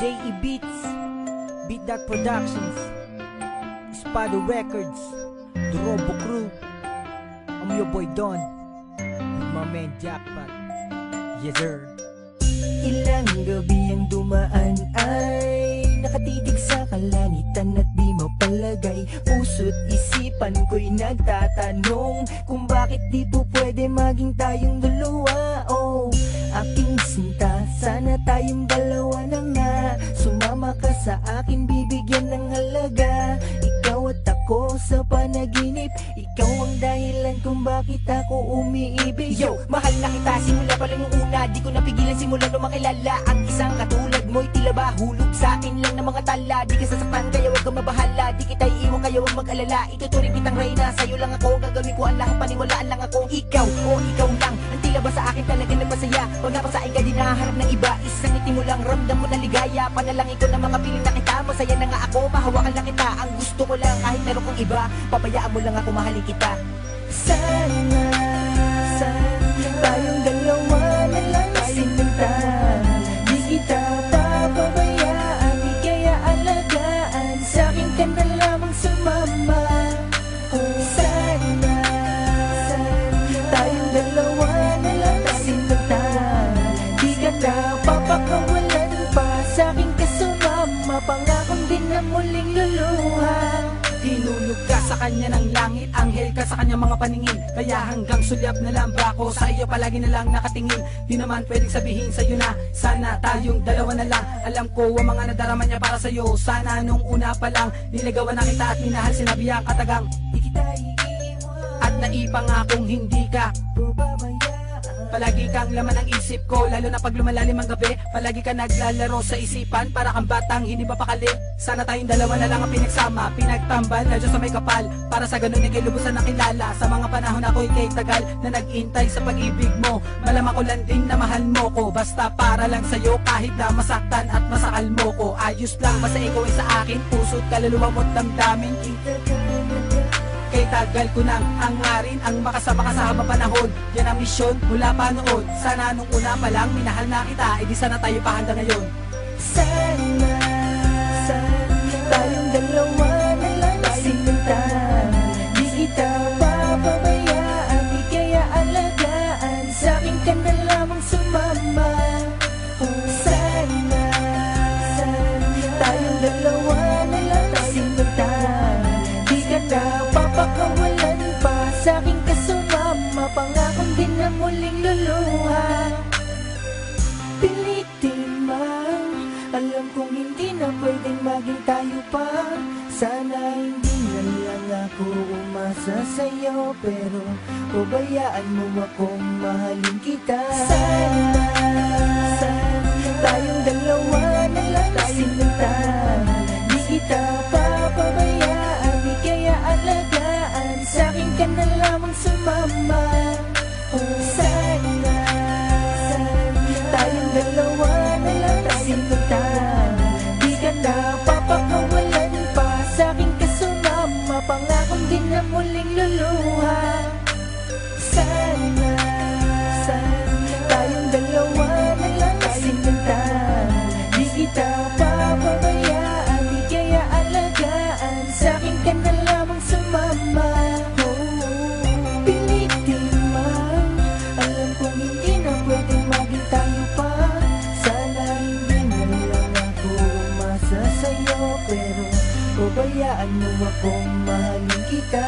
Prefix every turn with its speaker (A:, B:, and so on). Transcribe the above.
A: J.E. Beats, Beat That Productions, Spado Records, The Robo Crew. I'm your boy Don, with my man Jackpot. Yes sir.
B: Ilang gabi ang dumaan ay nakatitig sa kalangitan at di mapalagay. Puso't isipan ko'y nagtatanong kung bakit di po pwede maging tayong dalawa. Oh, aking sinta, sana tayong dalawa na nga. Sumama ka sa akin, bibigyan ng halaga. Ikaw at ako sa panaginip, ikaw ang dahilan kung bakit ako umiibig.
C: Yo, mahal na kita, simula pa lang yung una. Di ko napigilan simula nung makilala. Ang isang katulad mo'y tila ba hulog sa akin lang ng mga tala. Di ka sasaktan kaya wag kang mabahala. Di kita iiwan kaya wag mag-alala. Ituturing kitang reyna, sa'yo lang ako. Gagawin ko ang lahat, paniwalaan lang ako. Ikaw, oh ikaw lang, ang tila ba sa akin talaga nagpasaya. Pag napasain ka di naharap ng iba, isang ngiti mo lang ramdam mo na ligaya. Panalangin ko ng mga piling na kita, masaya na nga ako. Mahawakan lang kita, ang gusto ko lang kahit meron kong iba. Pabayaan mo lang ako, mahalin kita.
B: Sana tayong dalawa na lang sinta. Di kita papabayaan, di kaya alagaan. Sa'kin ka na lamang sumama. Oh, sana tayong dalawa na lang sinta. Di ka na papakawalan pa. Sa'kin ka sumama, pangakong din na muling luluha.
D: Hinulog ka sa kanya ng langit, anghel ka sa kanya mga paningin. Kaya hanggang sulyap na lang ba ako sa iyo palagi na lang nakatingin. Di naman pwedeng sabihin sa'yo na sana tayong dalawa na lang. Alam ko ang mga nadarama niya para sa'yo. Sana nung una pa lang niligawan na kita at minahal, sinabi ang katagang
B: Di kita iiwan
D: at naipangakong hindi ka
B: pababayaan.
D: palagi kang laman ng isip ko, lalo na pag lumalalim ang gabi. Palagi ka naglalaro sa isipan, para kang batang hindi mapakali. Sana tayong dalawa na lang ang pinagsama, pinagtambal na Diyos sa may kapal. Para sa ganun ikay lubusan na kilala. Sa mga panahon ako'y kay tagal na nag-intay sa pag-ibig mo. Malamang ko lang din na mahal mo ko, basta para lang sa'yo kahit na masaktan at masakal mo ko. Ayos lang basta ikaw ay sa akin, puso't kaluluwa mo't damdamin. Kay tagal ko nang hangarin ang makasama ka sa habang panahon. Yan ang misyon mula pa noon. Sana nung una pa lang minahal na kita, edi sana tayo pa handa ngayon.
B: Sana tayong dalawa na lang sinta. Di kita papabayaan, di kaya alagaan. Sa'kin ka na lamang sumama. Oh, sana tayong dalawa na lang sinta. Di ka na papakawalan pa. Sa'kin ka sumama, pangakong din na muling luluha. Pilitin man, alam kong hindi na pwedeng maging tayo pa. Sana hindi na lang ako umasa sa'yo, pero pabayaan mo akong mahalin kita. Sana tayong dalawa na lang sinta. Di kita papabayaan, di kaya alagaan. Sa'kin ka na lamang sumama. Oh, sana tayong dalawa na lang sinta. Di ka na papakawalan pa. Sa'kin ka sumama, pangakong din na muling luluha. Sana tayong dalawa na lang sinta. Di kita papabayaan, di kaya alagaan. Sa'kin ka na lamang sumama. Pilitin man, alam kong hindi na pwedeng maging tayo pa. Sana hindi na lang ako umasa sa'yo, pero pabayaan mo akong mahalin kita.